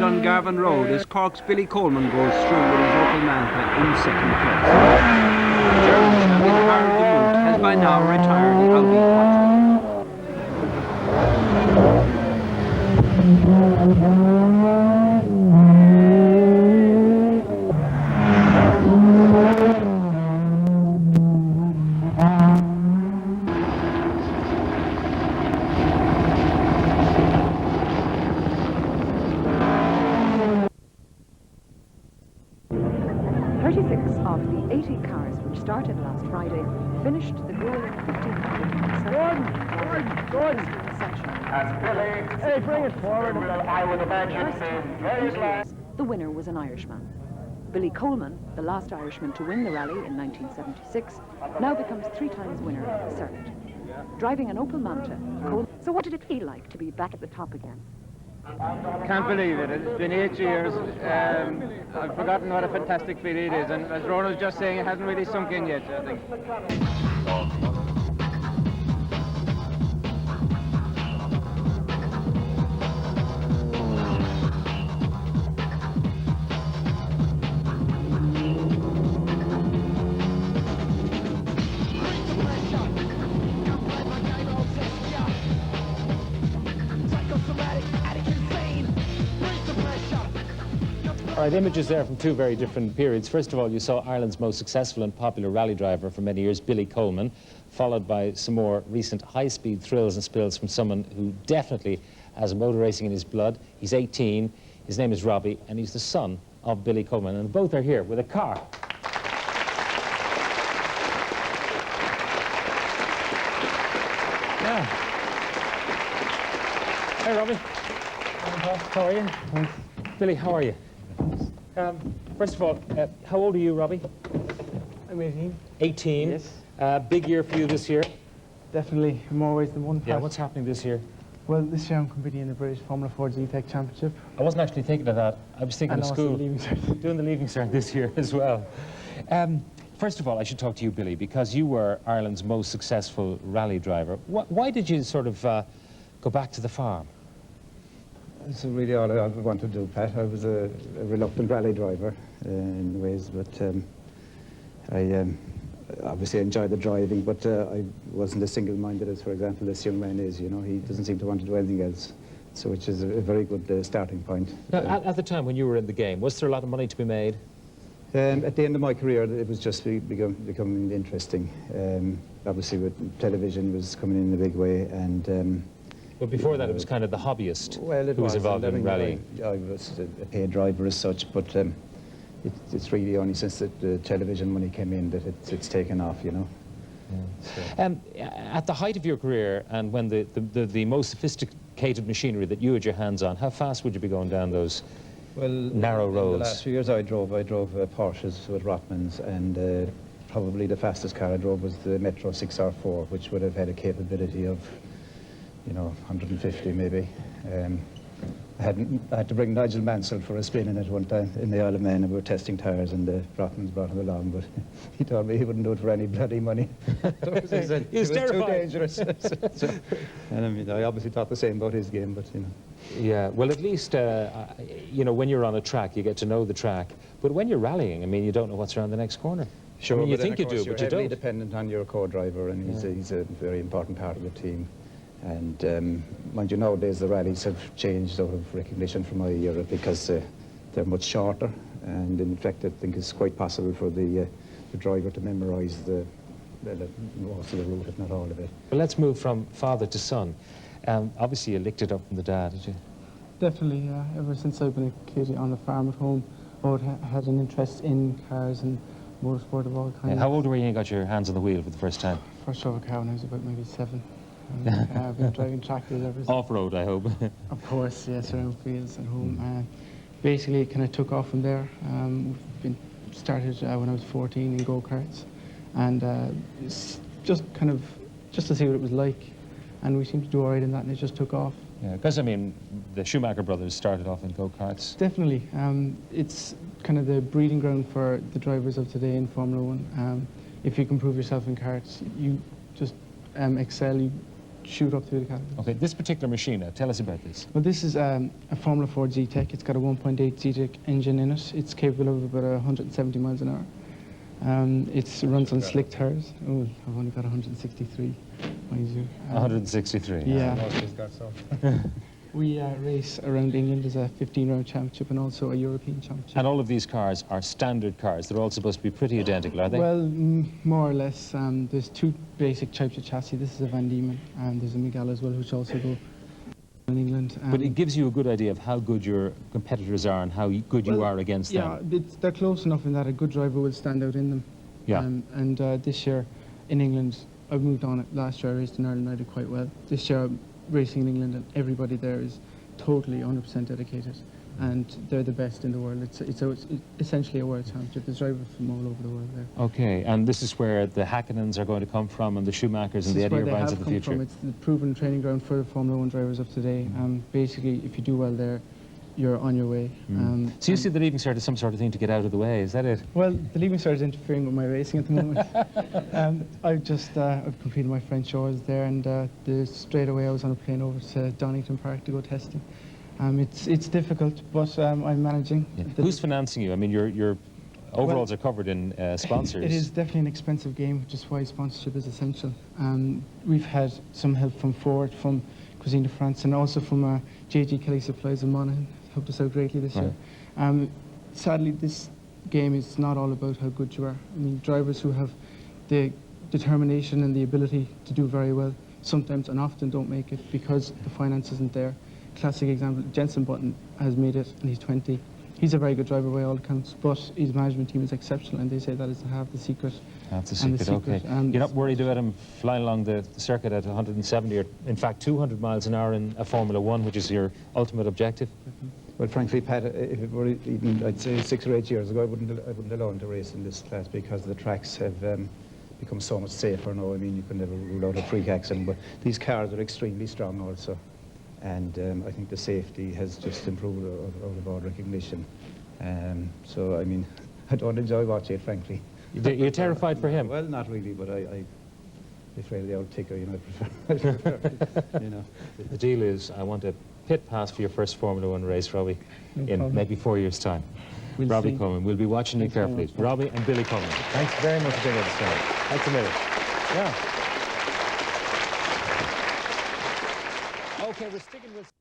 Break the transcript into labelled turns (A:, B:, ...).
A: Dungarvan Road as Cork's Billy Coleman goes through with his Opel Manta in second place. German champion Carrignavar has by now retired the Audi
B: Of the 80 cars which started last Friday finished the grueling 1500 section.
C: As Billy, hey, bring it forward. I would imagine very glad.
B: The winner was an Irishman. Billy Coleman, the last Irishman to win the rally in 1976, now becomes 3 times winner of the circuit. Driving an Opel Manta, so what did it feel like to be back at the top again?
D: Can't believe it. It's been 8 years. I've forgotten what a fantastic feeling it is. And as Ronald was just saying, it hasn't really sunk in yet, I think.
E: All right, images there from 2 very different periods. First of all, you saw Ireland's most successful and popular rally driver for many years, Billy Coleman, followed by some more recent high-speed thrills and spills from someone who definitely has motor racing in his blood. He's 18, his name is Robbie, and he's the son of Billy Coleman, and both are here with a car. Yeah. Hey, Robbie. How are you? Thanks. Billy, how are you? First of all, how old are you, Robbie?
F: I'm 18.
E: 18?
F: Yes.
E: Big year for you this year?
F: Definitely, in more ways than one.
E: Yeah, what's happening this year?
F: Well, this year I'm competing in the British Formula 4 G-Tech Championship.
E: I wasn't actually thinking of that. I was thinking of school. Doing the Leaving Cert this year as well. First of all, I should talk to you, Billy, because you were Ireland's most successful rally driver. Why did you sort of go back to the farm?
G: That's really all I wanted to do, Pat. I was a reluctant rally driver in ways, but I obviously enjoyed the driving, but I wasn't as single-minded as, for example, this young man is. You know, he doesn't seem to want to do anything else, so which is a very good starting point.
E: Now, at the time when you were in the game, was there a lot of money to be made?
G: At the end of my career, it was just becoming interesting. Obviously, with television was coming in a big way, and
E: but before that, it was kind of the hobbyist
G: who
E: was involved in rallying.
G: I was a paid driver as such, but it's really only since the television money came in that it's taken off, you know.
E: Yeah. So. At the height of your career, and when the most sophisticated machinery that you had your hands on, how fast would you be going down those narrow roads?
G: In the last few years I drove Porsches with Rothmans, and probably the fastest car I drove was the Metro 6R4, which would have had a capability of, you know, 150 maybe. I had to bring Nigel Mansell for a spin in it one time in the Isle of Man, and we were testing tyres, and the Rothmans brought him along, but he told me he wouldn't do it for any bloody money. He said it was too dangerous. And I mean, I obviously thought the same about his game, but you know.
E: Yeah, well, at least, you know, when you're on a track, you get to know the track, but when you're rallying, I mean, you don't know what's around the next corner.
G: Sure,
E: I mean, you
G: but
E: think you do, but you don't.
G: You're dependent on your co-driver, and he's a very important part of the team. And mind you, nowadays the rallies have changed out of recognition from my era because they're much shorter, and in fact I think it's quite possible for the driver to memorise most of the route, if not all of it.
E: Well, let's move from father to son. Obviously you licked it up from the dad, did you?
F: Definitely, yeah. Ever since I've been a kid on the farm at home, I've had an interest in cars and motorsport of all kinds.
E: How old were you when you got your hands on the wheel for the first time?
F: First drove a car when I was about maybe 7. I've been driving tractors ever since.
E: Off-road, I hope.
F: Of course, yes, around fields at home. Basically, it kind of took off from there. Started when I was 14 in go-karts, and just to see what it was like, and we seemed to do all right in that, and it just took off.
E: Yeah, because I mean, the Schumacher brothers started off in go-karts.
F: Definitely, it's kind of the breeding ground for the drivers of today in Formula 1. If you can prove yourself in karts, you just excel. shoot up through the category.
E: Okay, this particular machine, tell us about this.
F: Well, this is a Formula 4 Z-Tech. It's got a 1.8 Z-Tech engine in it. It's capable of about 170 miles an hour. It runs on slick tires. Oh, I've only got 163, mind you.
E: 163.
F: Yeah.
G: Most has got some.
F: We race around England as a 15-round championship and also a European championship.
E: And all of these cars are standard cars. They're all supposed to be pretty identical, are they?
F: Well, more or less. There's two basic types of chassis. This is a Van Diemen, and there's a Miguel as well, which also go in England.
E: But it gives you a good idea of how good your competitors are and how good you are against them.
F: Yeah, they're close enough in that a good driver will stand out in them.
E: Yeah.
F: And this year in England, I moved on it. Last year I raced in Ireland, I did quite well. This year I'm racing in England, and everybody there is totally 100% dedicated, and they're the best in the world. It's essentially a world championship. There's drivers from all over the world there.
E: Okay, and this is where the Hackinens are going to come from, and the Schumachers and the Eddie Irvines of the future.
F: From. It's the proven training ground for the Formula 1 drivers of today. Basically, if you do well there, you're on your way.
E: So you see the leaving cert as some sort of thing to get out of the way, is that it?
F: Well, the leaving cert is interfering with my racing at the moment. I've completed my French hours there, and straight away I was on a plane over to Donington Park to go testing. It's difficult, but I'm managing.
E: Yeah. Who's financing you? I mean, your overalls are covered in sponsors.
F: It is definitely an expensive game, which is why sponsorship is essential. We've had some help from Ford, from Cuisine de France, and also from JG Kelly Supplies in Monaghan. Helped us out greatly this year. Sadly, this game is not all about how good you are. I mean, drivers who have the determination and the ability to do very well sometimes and often don't make it because the finance isn't there. Classic example, Jenson Button has made it and he's 20. He's a very good driver by all accounts, but his management team is exceptional, and they say that is half the secret.
E: Half the secret, okay. You're not worried about him flying along the circuit at 170 or, in fact, 200 miles an hour in a Formula 1, which is your ultimate objective?
G: Well, frankly, Pat, if it were even, I'd say 6 or 8 years ago, I wouldn't allow him to race in this class because the tracks have become so much safer now. I mean, you can never rule out a freak accident, but these cars are extremely strong also. And I think the safety has just improved out of all recognition. So, I mean, I don't enjoy watching it, frankly.
E: You're terrified for him?
G: Well, not really, but I'm afraid of the old ticker, you know. I prefer you know.
E: The deal is, I want a pit pass for your first Formula 1 race, Robbie, in maybe 4 years' time. Robbie Coleman. We'll be watching you carefully. Robbie and Billy Coleman. Thanks very much for being on the show. Thanks a million. Yeah. Okay, we're sticking with...